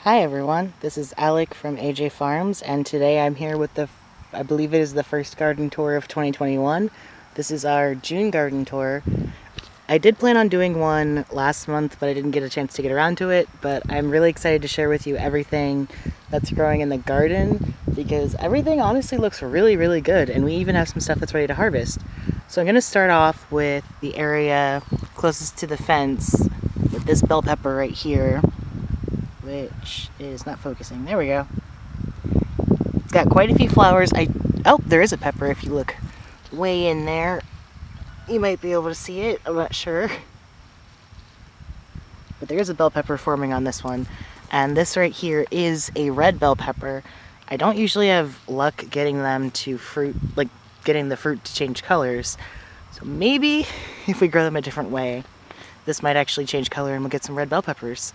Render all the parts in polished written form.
Hi everyone, this is Alec from AJ Farms, and today I'm here with I believe it is the first garden tour of 2021. This is our June garden tour. I did plan on doing one last month, but I didn't get a chance to get around to it, but I'm really excited to share with you everything that's growing in the garden, because everything honestly looks really good, and we even have some stuff that's ready to harvest. So I'm going to start off with the area closest to the fence with this bell pepper right here, which is not focusing. There we go. It's got quite a few flowers. Oh, there is a pepper if you look way in there. You might be able to see it, I'm not sure. But there is a bell pepper forming on this one. And this right here is a red bell pepper. I don't usually have luck getting them to fruit, like getting the fruit to change colors. So maybe if we grow them a different way, this might actually change color and we'll get some red bell peppers.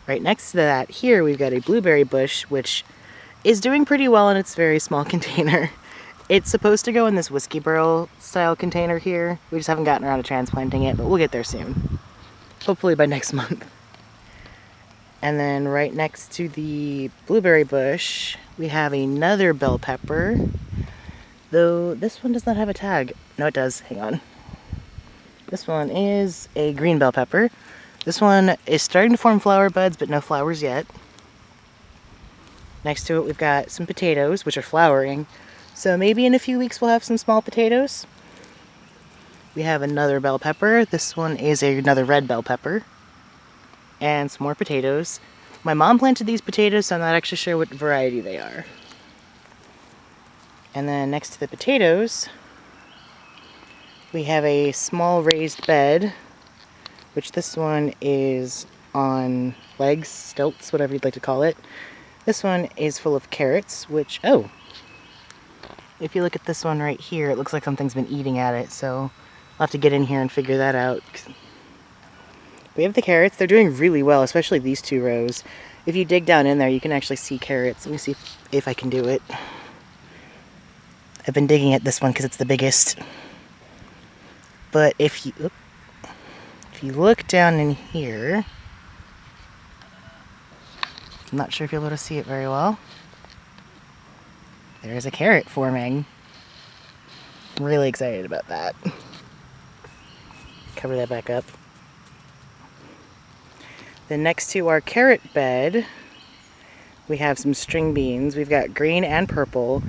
Right next to that here we've got a blueberry bush, which is doing pretty well in its very small container. It's supposed to go in this whiskey barrel style container here. We just haven't gotten around to transplanting it, but we'll get there soon. Hopefully by next month. And then right next to the blueberry bush, we have another bell pepper. Though this one does not have a tag. No, it does. Hang on. This one is a green bell pepper. This one is starting to form flower buds, but no flowers yet. Next to it, we've got some potatoes, which are flowering. So maybe in a few weeks we'll have some small potatoes. We have another bell pepper. This one is another red bell pepper. And some more potatoes. My mom planted these potatoes, so I'm not actually sure what variety they are. And then next to the potatoes, we have a small raised bed, which this one is on legs, stilts, whatever you'd like to call it. This one is full of carrots, which, oh, if you look at this one right here, it looks like something's been eating at it, so I'll have to get in here and figure that out. We have the carrots. They're doing really well, especially these two rows. If you dig down in there, you can actually see carrots. Let me see if I can do it. I've been digging at this one because it's the biggest. But if you look down in here, I'm not sure if you'll be able to see it very well. There's a carrot forming. I'm really excited about that. Cover that back up. Then next to our carrot bed, we have some string beans. We've got green and purple.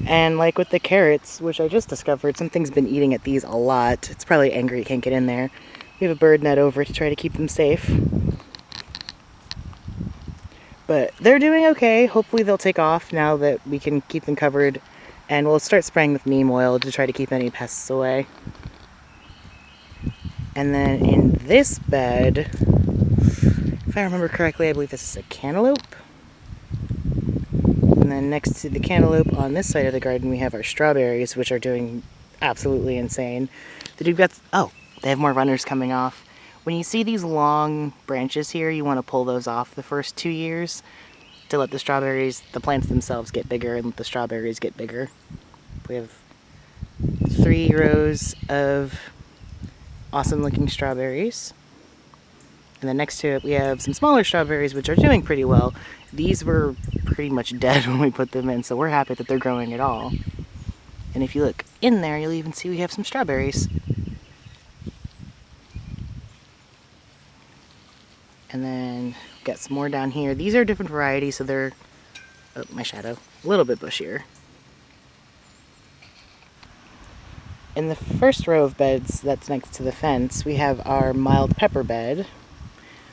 And like with the carrots, which I just discovered, something's been eating at these a lot. It's probably angry it can't get in there. We have a bird net over to try to keep them safe. But they're doing okay. Hopefully they'll take off now that we can keep them covered. And we'll start spraying with neem oil to try to keep any pests away. And then in this bed, if I remember correctly, I believe this is a cantaloupe. And then next to the cantaloupe on this side of the garden, we have our strawberries, which are doing absolutely insane. They have more runners coming off. When you see these long branches here, you want to pull those off the first 2 years to let the plants themselves get bigger and let the strawberries get bigger. We have 3 rows of awesome looking strawberries. And then next to it, we have some smaller strawberries, which are doing pretty well. These were pretty much dead when we put them in, so we're happy that they're growing at all. And if you look in there, you'll even see we have some strawberries. And then we've got some more down here. These are different varieties, so they're, oh, my shadow, a little bit bushier. In the first row of beds that's next to the fence, we have our mild pepper bed.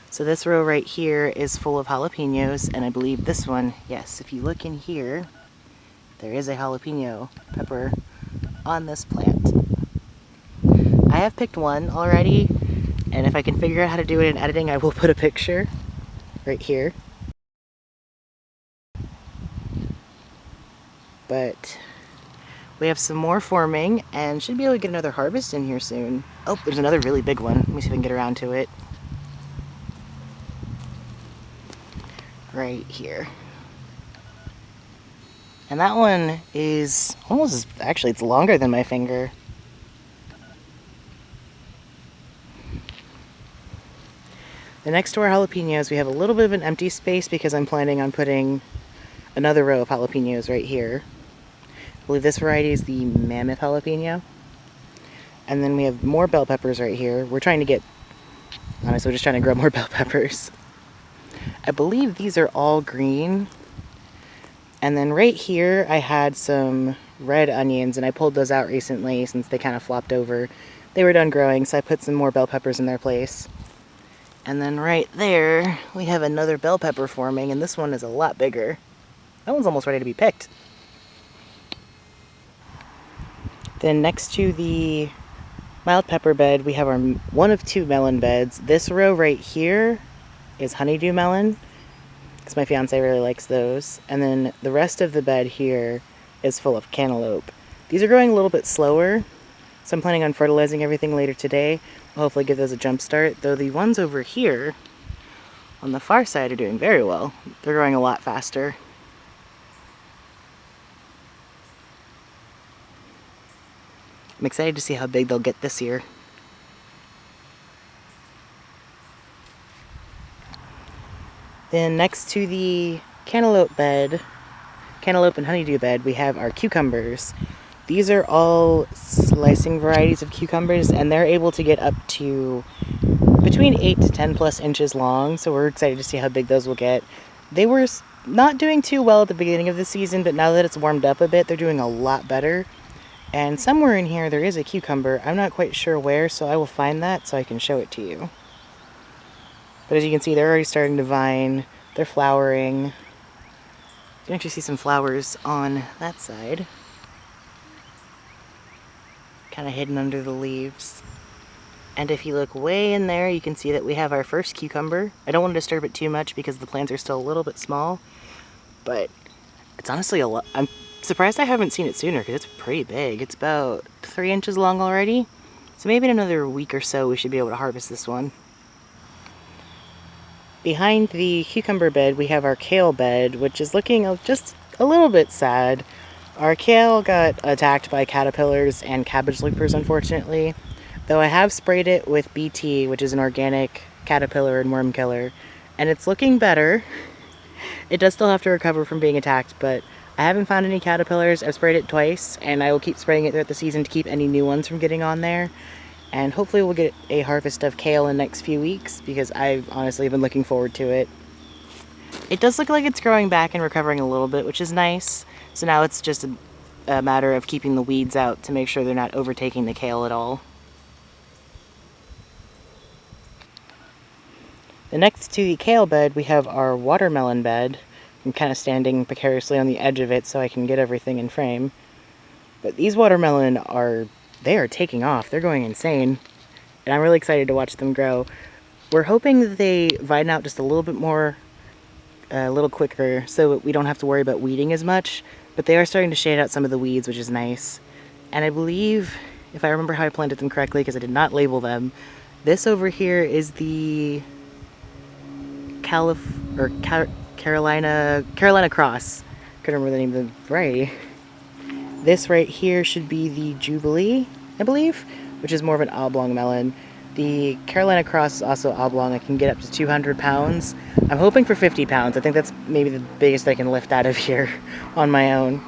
So this row right here is full of jalapenos, and I believe this one, yes, if you look in here, there is a jalapeno pepper on this plant. I have picked one already, and if I can figure out how to do it in editing, I will put a picture right here. But we have some more forming, and should be able to get another harvest in here soon. Oh, there's another really big one. Let me see if I can get around to it. Right here. And that one is almost, actually it's longer than my finger. And next to our jalapenos, we have a little bit of an empty space because I'm planning on putting another row of jalapenos right here. I believe this variety is the Mammoth jalapeno. And then we have more bell peppers right here. We're just trying to grow more bell peppers. I believe these are all green. And then right here, I had some red onions, and I pulled those out recently since they kind of flopped over. They were done growing, so I put some more bell peppers in their place. And then right there, we have another bell pepper forming, and this one is a lot bigger. That one's almost ready to be picked. Then next to the mild pepper bed, we have our one of two melon beds. This row right here is honeydew melon, because my fiance really likes those. And then the rest of the bed here is full of cantaloupe. These are growing a little bit slower, so I'm planning on fertilizing everything later today. We'll hopefully give those a jump start, though the ones over here on the far side are doing very well. They're growing a lot faster. I'm excited to see how big they'll get this year. Then next to the cantaloupe and honeydew bed, we have our cucumbers. These are all slicing varieties of cucumbers, and they're able to get up to between 8 to 10 plus inches long, so we're excited to see how big those will get. They were not doing too well at the beginning of the season, but now that it's warmed up a bit, they're doing a lot better. And somewhere in here there is a cucumber. I'm not quite sure where, so I will find that so I can show it to you. But as you can see, they're already starting to vine. They're flowering. You can actually see some flowers on that side, kind of hidden under the leaves. And if you look way in there, you can see that we have our first cucumber. I don't want to disturb it too much because the plants are still a little bit small, but it's honestly a lot. I'm surprised I haven't seen it sooner because it's pretty big. It's about 3 inches long already. So maybe in another week or so we should be able to harvest this one. Behind the cucumber bed, we have our kale bed, which is looking just a little bit sad. Our kale got attacked by caterpillars and cabbage loopers, unfortunately. Though I have sprayed it with BT, which is an organic caterpillar and worm killer, and it's looking better. It does still have to recover from being attacked, but I haven't found any caterpillars. I've sprayed it twice, and I will keep spraying it throughout the season to keep any new ones from getting on there. And hopefully we'll get a harvest of kale in the next few weeks, because I've honestly been looking forward to it. It does look like it's growing back and recovering a little bit, which is nice. So now it's just a matter of keeping the weeds out to make sure they're not overtaking the kale at all. The next to the kale bed, we have our watermelon bed. I'm kind of standing precariously on the edge of it so I can get everything in frame. But these watermelon are taking off. They're going insane. And I'm really excited to watch them grow. We're hoping that they vine out just a little bit more, a little quicker, so we don't have to worry about weeding as much. But they are starting to shade out some of the weeds, which is nice. And I believe, if I remember how I planted them correctly, because I did not label them, this over here is the Carolina Cross. Couldn't remember the name of the variety. This right here should be the Jubilee, I believe, which is more of an oblong melon. The Carolina Cross is also oblong. I can get up to 200 pounds. I'm hoping for 50 pounds. I think that's maybe the biggest I can lift out of here on my own.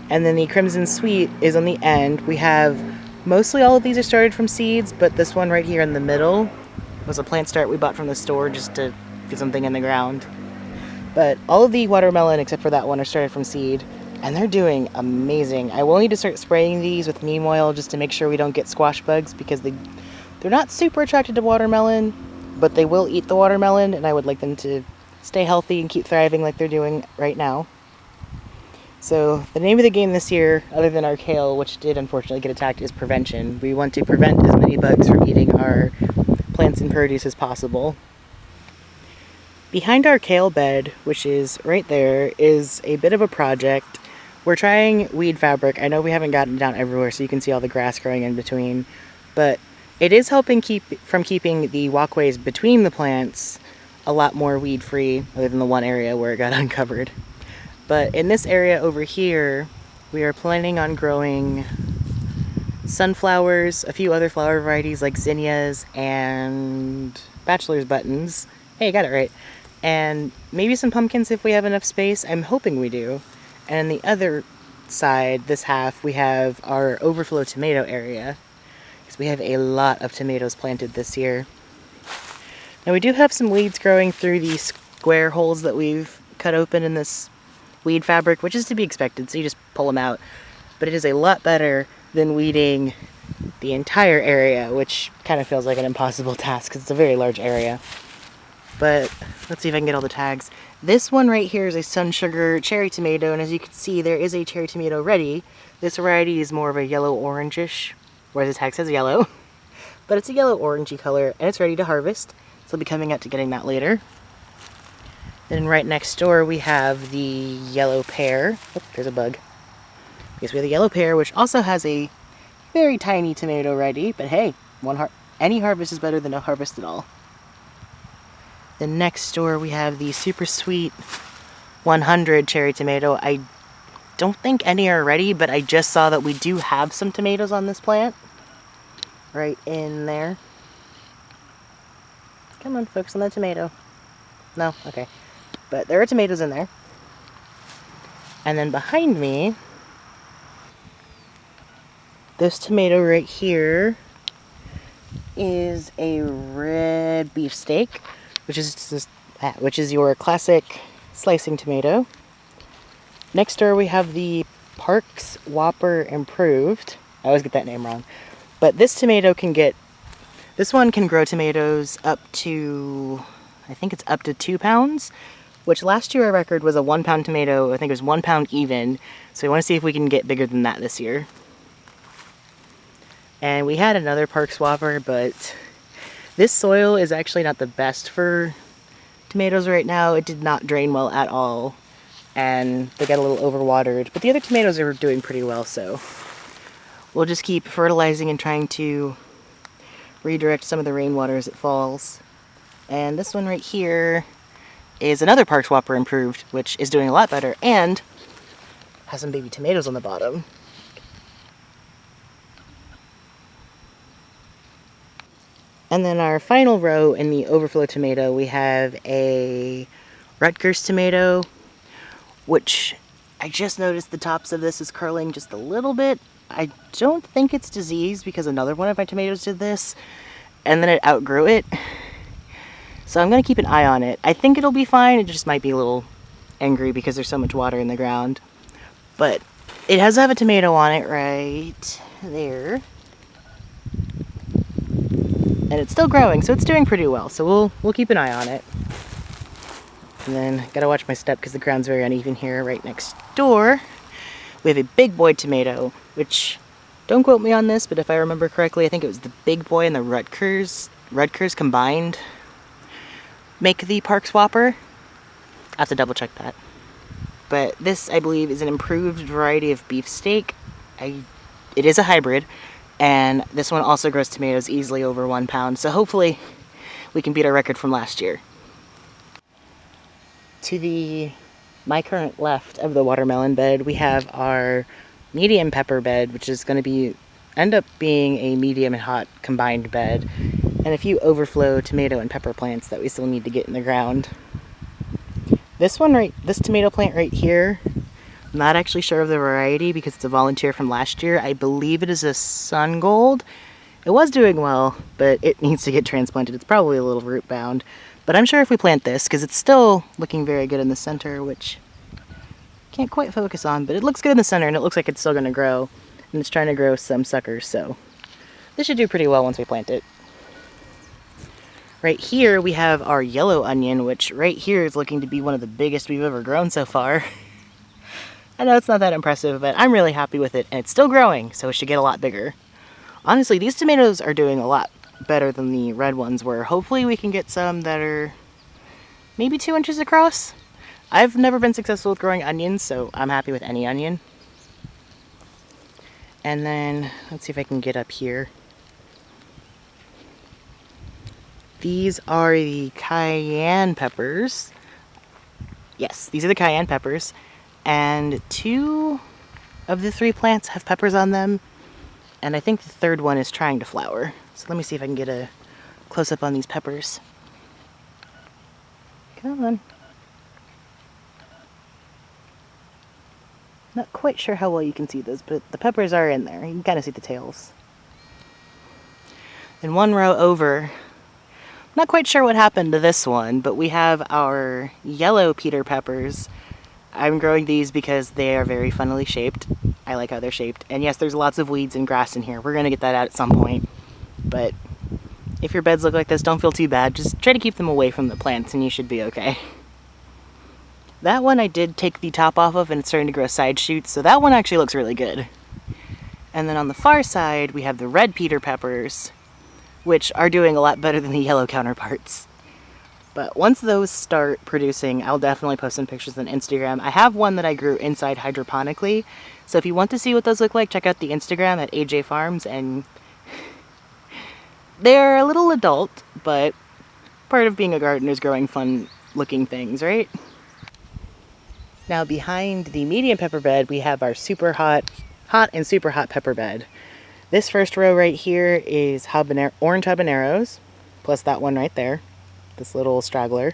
And then the Crimson Sweet is on the end. We have mostly all of these are started from seeds, but this one right here in the middle was a plant start we bought from the store just to get something in the ground. But all of the watermelon except for that one are started from seed, and they're doing amazing. I will need to start spraying these with neem oil just to make sure we don't get squash bugs, because they're not super attracted to watermelon, but they will eat the watermelon, and I would like them to stay healthy and keep thriving like they're doing right now. So the name of the game this year, other than our kale, which did unfortunately get attacked, is prevention. We want to prevent as many bugs from eating our plants and produce as possible. Behind our kale bed, which is right there, is a bit of a project. We're trying weed fabric. I know we haven't gotten it down everywhere, so you can see all the grass growing in between, but it is helping keeping the walkways between the plants a lot more weed-free, other than the one area where it got uncovered. But in this area over here, we are planning on growing sunflowers, a few other flower varieties like zinnias and bachelor's buttons, Hey, got it right. And maybe some pumpkins if we have enough space. I'm hoping we do. And on the other side, this half, we have our overflow tomato area, because we have a lot of tomatoes planted this year. Now we do have some weeds growing through these square holes that we've cut open in this weed fabric, which is to be expected, so you just pull them out. But it is a lot better than weeding the entire area, which kind of feels like an impossible task because it's a very large area. But let's see if I can get all the tags. This one right here is a Sun Sugar cherry tomato, and as you can see, there is a cherry tomato ready. This variety is more of a yellow-orangish, whereas the tag says yellow. But it's a yellow-orangey color, and it's ready to harvest. So I'll be coming out to getting that later. Then right next door, we have the yellow pear. Oh, there's a bug. Yes, we have the yellow pear, which also has a very tiny tomato ready. But hey, any harvest is better than no harvest at all. Then next door we have the super sweet 100 cherry tomato. I don't think any are ready, but I just saw that we do have some tomatoes on this plant. Right in there. Come on, focus on the tomato. No? Okay. But there are tomatoes in there. And then behind me, this tomato right here is a red beefsteak, which is your classic slicing tomato. Next door we have the Parks Whopper Improved. I always get that name wrong. But this one can grow tomatoes up to, I think it's up to 2 pounds, which last year our record was a 1 pound tomato. I think it was 1 pound even. So we want to see if we can get bigger than that this year. And we had another Parks Whopper, but this soil is actually not the best for tomatoes right now. It did not drain well at all, and they got a little overwatered. But the other tomatoes are doing pretty well, so we'll just keep fertilizing and trying to redirect some of the rainwater as it falls. And this one right here is another Parks Whopper Improved, which is doing a lot better and has some baby tomatoes on the bottom. And then our final row in the overflow tomato, we have a Rutgers tomato, which I just noticed the tops of this is curling just a little bit. I don't think it's diseased because another one of my tomatoes did this, and then it outgrew it. So I'm going to keep an eye on it. I think it'll be fine. It just might be a little angry because there's so much water in the ground. But it has to have a tomato on it right there. And it's still growing, so it's doing pretty well. So we'll keep an eye on it. And then gotta watch my step because the ground's very uneven here. Right next door, we have a big boy tomato, which, don't quote me on this, but if I remember correctly, I think it was the big boy and the Rutgers combined make the Parks Whopper. I have to double check that. But this, I believe, is an improved variety of beefsteak. It is a hybrid. And this one also grows tomatoes easily over 1 pound. So hopefully we can beat our record from last year. To my current left of the watermelon bed, we have our medium pepper bed, which is going to end up being a medium and hot combined bed, and a few overflow tomato and pepper plants that we still need to get in the ground. This tomato plant right here, I'm not actually sure of the variety because it's a volunteer from last year. I believe it is a Sun Gold. It was doing well, but it needs to get transplanted. It's probably a little root bound. But I'm sure if we plant this, because it's still looking very good in the center, which can't quite focus on, but it looks good in the center and it looks like it's still going to grow. And it's trying to grow some suckers, so this should do pretty well once we plant it. Right here we have our yellow onion, which right here is looking to be one of the biggest we've ever grown so far. I know it's not that impressive, but I'm really happy with it, and it's still growing, so it should get a lot bigger. Honestly, these tomatoes are doing a lot better than the red ones were. Hopefully we can get some that are maybe 2 inches across. I've never been successful with growing onions, so I'm happy with any onion. And then, let's see if I can get up here. These are the cayenne peppers. Yes, these are the cayenne peppers. And 2 of the 3 plants have peppers on them, and I think the third one is trying to flower. So let me see if I can get a close-up on these peppers. Come on. Not quite sure how well you can see this, but the peppers are in there. You can kind of see the tails. And one row over, not quite sure what happened to this one, but we have our yellow Peter peppers. I'm growing these because they are very funnily shaped. I like how they're shaped. And yes, there's lots of weeds and grass in here. We're going to get that out at some point. But if your beds look like this, don't feel too bad. Just try to keep them away from the plants and you should be okay. That one I did take the top off of and it's starting to grow side shoots, so that one actually looks really good. And then on the far side, we have the red Peter peppers, which are doing a lot better than the yellow counterparts. But once those start producing, I'll definitely post some pictures on Instagram. I have one that I grew inside hydroponically, so if you want to see what those look like, check out the Instagram at AJ Farms, and they're a little adult, but part of being a gardener is growing fun looking things, right? Now behind the medium pepper bed, we have our super hot and super hot pepper bed. This first row right here is orange habaneros, plus that one right there, this little straggler.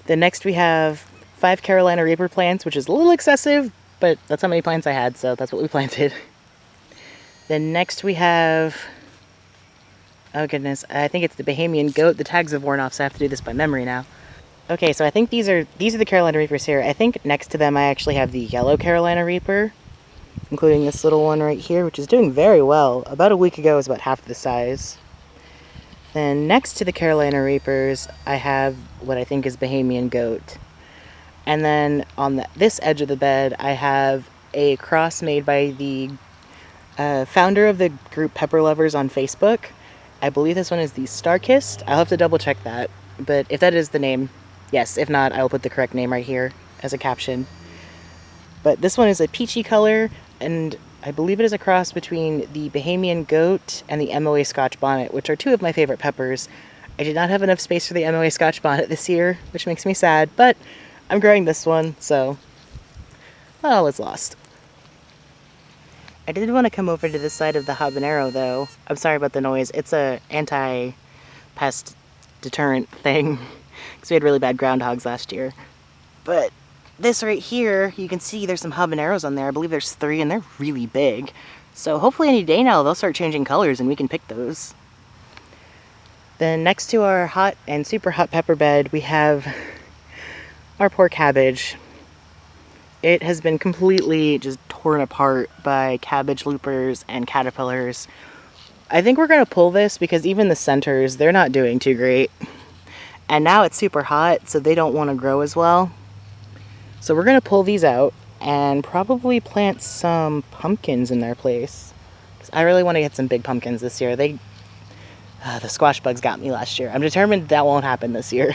Then next we have 5 Carolina Reaper plants, which is a little excessive, but that's how many plants I had, so that's what we planted. Then next we have, oh goodness, I think it's the Bahamian goat. The tags have worn off, so I have to do this by memory now. Okay, so I think these are the Carolina Reapers here. I think next to them I actually have the yellow Carolina Reaper, including this little one right here, which is doing very well. About a week ago it was about half the size. Then next to the Carolina Reapers, I have what I think is Bahamian goat. And then on this edge of the bed, I have a cross made by the founder of the group Pepper Lovers on Facebook. I believe this one is the Star-Kissed. I'll have to double check that, but if that is the name, yes. If not, I will put the correct name right here as a caption. But this one is a peachy color, and I believe it is a cross between the Bahamian goat and the MOA Scotch bonnet, which are two of my favorite peppers. I did not have enough space for the MOA Scotch bonnet this year, which makes me sad, but I'm growing this one, so not all is lost. I did want to come over to this side of the habanero, though. I'm sorry about the noise. It's a anti-pest deterrent thing, because we had really bad groundhogs last year. But this right here, you can see there's some habaneros on there. I believe there's 3, and they're really big. So hopefully any day now they'll start changing colors and we can pick those. Then next to our hot and super hot pepper bed, we have our poor cabbage. It has been completely just torn apart by cabbage loopers and caterpillars. I think we're going to pull this because even the centers, they're not doing too great. And now it's super hot, so they don't want to grow as well. So we're going to pull these out and probably plant some pumpkins in their place. 'Cause I really want to get some big pumpkins this year. The squash bugs got me last year. I'm determined that won't happen this year.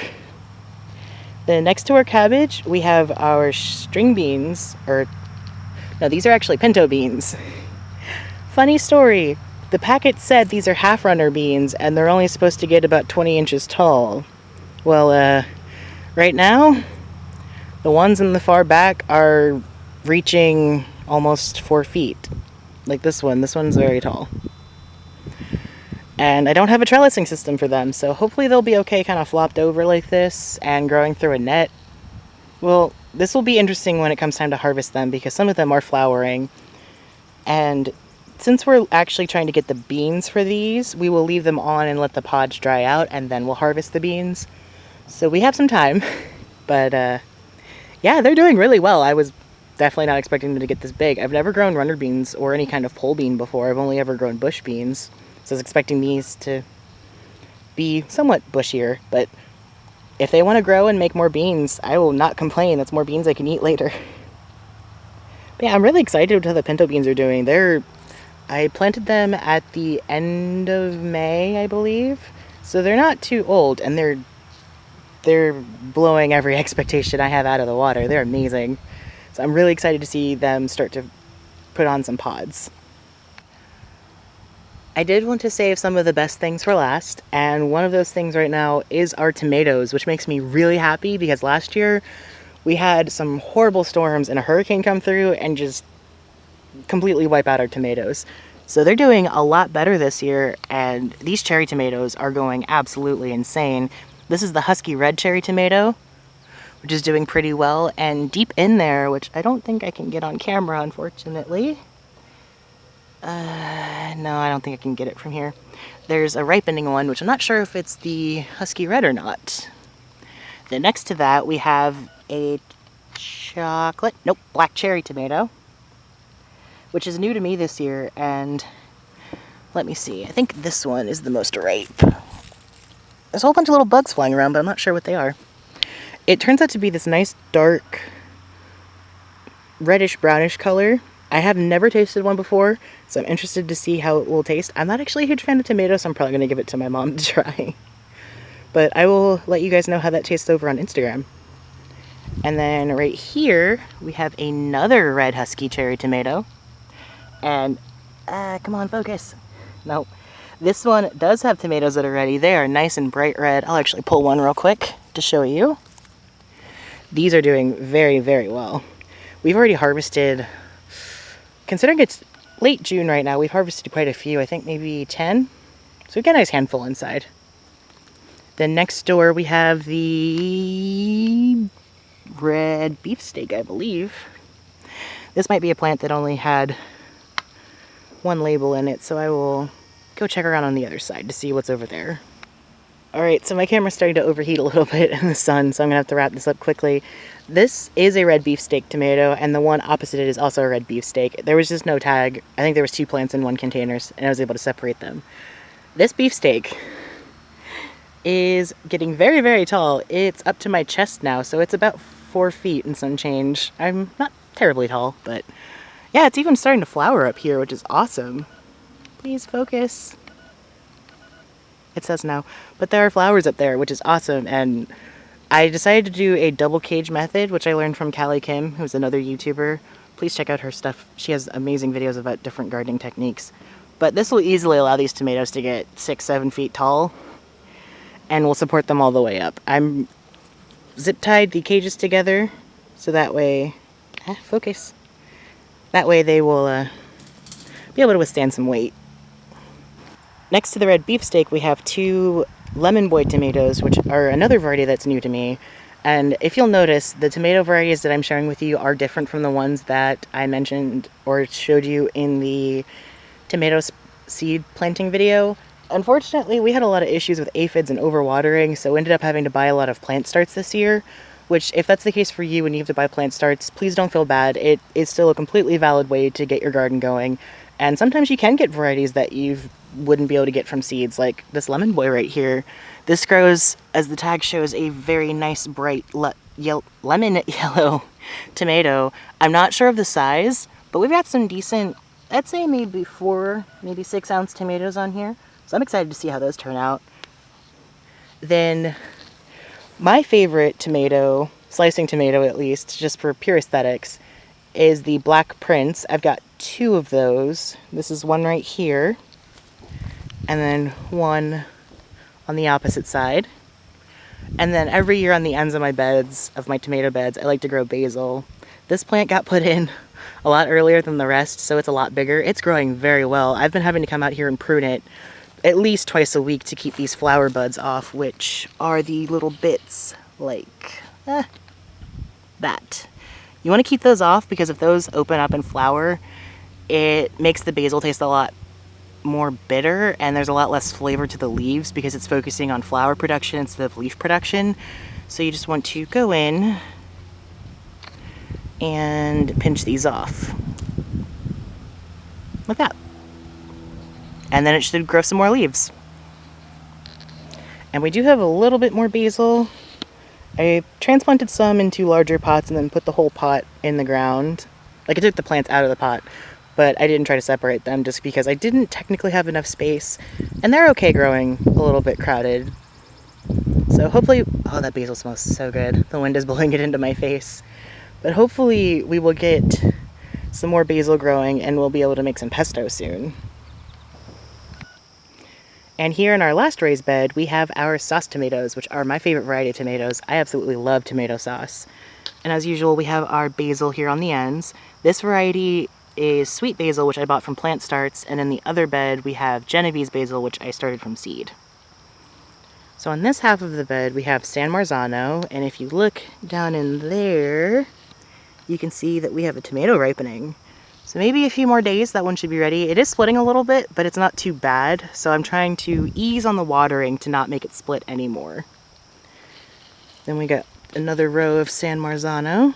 Then next to our cabbage, we have our string beans, no, these are actually pinto beans. Funny story, the packet said these are half-runner beans and they're only supposed to get about 20 inches tall. Well, right now, the ones in the far back are reaching almost 4 feet. Like this one's very tall. And I don't have a trellising system for them, so hopefully they'll be okay kind of flopped over like this and growing through a net. Well, this will be interesting when it comes time to harvest them because some of them are flowering. And since we're actually trying to get the beans for these, we will leave them on and let the pods dry out and then we'll harvest the beans. So we have some time, but yeah, they're doing really well. I was definitely not expecting them to get this big. I've never grown runner beans or any kind of pole bean before. I've only ever grown bush beans. So I was expecting these to be somewhat bushier, but if they want to grow and make more beans, I will not complain. That's more beans I can eat later. But yeah, I'm really excited with how the pinto beans are doing. I planted them at the end of May, I believe. So they're not too old, and they're blowing every expectation I have out of the water. They're amazing. So I'm really excited to see them start to put on some pods. I did want to save some of the best things for last, and one of those things right now is our tomatoes, which makes me really happy because last year we had some horrible storms and a hurricane come through and just completely wipe out our tomatoes. So they're doing a lot better this year, and these cherry tomatoes are going absolutely insane. This is the Husky Red cherry tomato. which is doing pretty well. And deep in there, which I don't think I can get on camera, unfortunately. No, I don't think I can get it from here. There's a ripening one, which I'm not sure if it's the Husky Red or not. Then next to that, we have a black cherry tomato, which is new to me this year. And let me see, I think this one is the most ripe. There's a whole bunch of little bugs flying around, but I'm not sure what they are. It turns out to be this nice dark reddish brownish color. I have never tasted one before, so I'm interested to see how it will taste. I'm not actually a huge fan of tomatoes, so I'm probably going to give it to my mom to try. But I will let you guys know how that tastes over on Instagram. And then right here, we have another red Husky cherry tomato. And, come on, focus. Nope. This one does have tomatoes that are ready. They are nice and bright red. I'll actually pull one real quick to show you. These are doing very, very well. We've already harvested, considering it's late June right now, we've harvested quite a few, I think maybe 10. So we've got a nice handful inside. Then next door we have the red beefsteak, I believe. This might be a plant that only had one label in it, so I will go check around on the other side to see what's over there. Alright, so my camera's starting to overheat a little bit in the sun, so I'm going to have to wrap this up quickly. This is a red beefsteak tomato, and the one opposite it is also a red beefsteak. There was just no tag. I think there was 2 plants in one container, and I was able to separate them. This beefsteak is getting very, very tall. It's up to my chest now, so it's about 4 feet and some change. I'm not terribly tall, but yeah, it's even starting to flower up here, which is awesome. Please focus. It says no, but there are flowers up there, which is awesome. And I decided to do a double cage method, which I learned from Callie Kim, who's another YouTuber. Please check out her stuff. She has amazing videos about different gardening techniques. But this will easily allow these tomatoes to get 6-7 feet tall, and will support them all the way up. I'm zip tied the cages together, so that way, focus. That way they will be able to withstand some weight. Next to the red beefsteak, we have 2 Lemon Boy tomatoes, which are another variety that's new to me. And if you'll notice, the tomato varieties that I'm sharing with you are different from the ones that I mentioned or showed you in the tomato seed planting video. Unfortunately, we had a lot of issues with aphids and overwatering, so ended up having to buy a lot of plant starts this year. Which, if that's the case for you and you have to buy plant starts, please don't feel bad. It is still a completely valid way to get your garden going. And sometimes you can get varieties that you wouldn't be able to get from seeds, like this Lemon Boy right here. This grows, as the tag shows, a very nice, bright lemon yellow tomato. I'm not sure of the size, but we've got some decent, I'd say maybe 4, maybe 6 ounce tomatoes on here. So I'm excited to see how those turn out. Then my favorite tomato, slicing tomato at least, just for pure aesthetics, is the Black Prince. I've got 2 of those. This is one right here, and then one on the opposite side. And then every year on the ends of my beds, of my tomato beds, I like to grow basil. This plant got put in a lot earlier than the rest, so it's a lot bigger. It's growing very well. I've been having to come out here and prune it at least twice a week to keep these flower buds off, which are the little bits like that. You want to keep those off because if those open up and flower, it makes the basil taste a lot more bitter, and there's a lot less flavor to the leaves because it's focusing on flower production instead of leaf production. So you just want to go in and pinch these off like that. And then it should grow some more leaves. And we do have a little bit more basil. I transplanted some into larger pots and then put the whole pot in the ground. Like, I took the plants out of the pot, but I didn't try to separate them just because I didn't technically have enough space. And they're okay growing a little bit crowded. So hopefully, oh, that basil smells so good. The wind is blowing it into my face. But hopefully we will get some more basil growing and we'll be able to make some pesto soon. And here in our last raised bed, we have our sauce tomatoes, which are my favorite variety of tomatoes. I absolutely love tomato sauce. And as usual, we have our basil here on the ends. This variety is sweet basil, which I bought from Plant Starts. And in the other bed, we have Genovese basil, which I started from seed. So on this half of the bed we have San Marzano, and if you look down in there, you can see that we have a tomato ripening. So maybe a few more days that one should be ready. It is splitting a little bit, but it's not too bad. So I'm trying to ease on the watering to not make it split anymore. Then we got another row of San Marzano.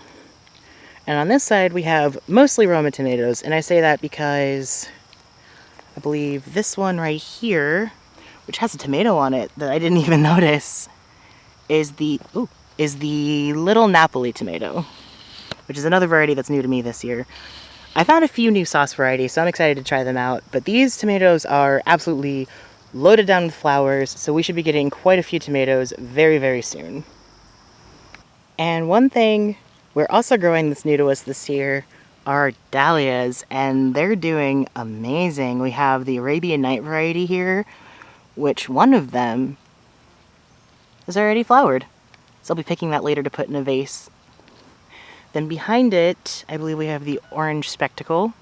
And on this side we have mostly Roma tomatoes. And I say that because I believe this one right here, which has a tomato on it that I didn't even notice, is the little Napoli tomato, which is another variety that's new to me this year. I found a few new sauce varieties, so I'm excited to try them out, but these tomatoes are absolutely loaded down with flowers, so we should be getting quite a few tomatoes very, very soon. And one thing we're also growing that's new to us this year are dahlias, and they're doing amazing. We have the Arabian Night variety here, which one of them is already flowered. So I'll be picking that later to put in a vase. Then behind it, I believe we have the Orange Spectacle,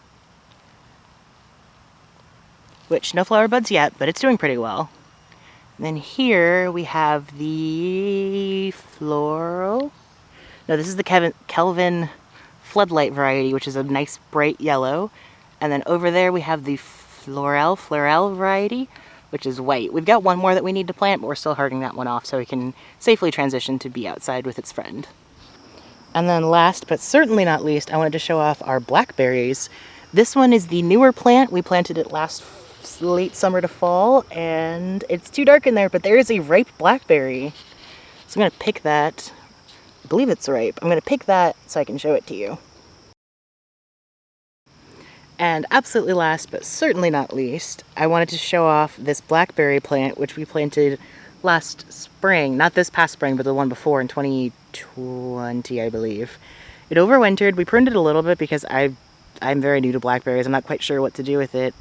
which no flower buds yet, but it's doing pretty well. And then here we have the Floral. No, this is the Kelvin Floodlight variety, which is a nice bright yellow. And then over there we have the Florel variety, which is white. We've got one more that we need to plant, but we're still herding that one off so we can safely transition to be outside with its friend. And then last, but certainly not least, I wanted to show off our blackberries. This one is the newer plant. We planted it last late summer to fall, and it's too dark in there, but there is a ripe blackberry. So I'm gonna pick that. I believe it's ripe. I'm gonna pick that so I can show it to you. And absolutely last, but certainly not least, I wanted to show off this blackberry plant, which we planted last spring. Not this past spring, but the one before in 2020, I believe. It overwintered. We pruned it a little bit because I'm very new to blackberries. I'm not quite sure what to do with it.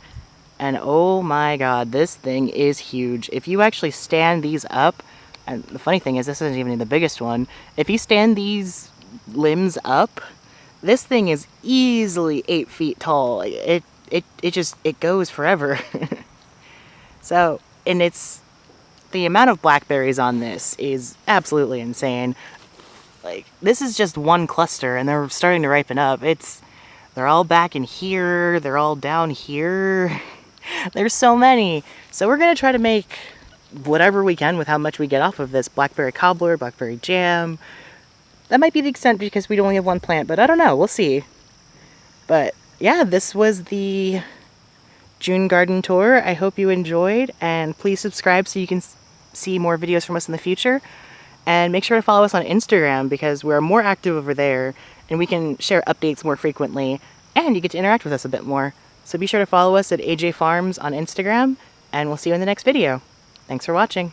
And oh my god, this thing is huge. If you actually stand these up, and the funny thing is this isn't even the biggest one, if you stand these limbs up, this thing is easily 8 feet tall. It goes forever. So, and the amount of blackberries on this is absolutely insane. Like, this is just one cluster and they're starting to ripen up. They're all back in here, they're all down here. There's so many. So we're gonna try to make whatever we can with how much we get off of this. Blackberry cobbler, blackberry jam. That might be the extent because we only have one plant, but I don't know, we'll see. But yeah, this was the June garden tour. I hope you enjoyed, and please subscribe so you can see more videos from us in the future. And make sure to follow us on Instagram because we're more active over there and we can share updates more frequently and you get to interact with us a bit more. So be sure to follow us at AJ Farms on Instagram, and we'll see you in the next video. Thanks for watching.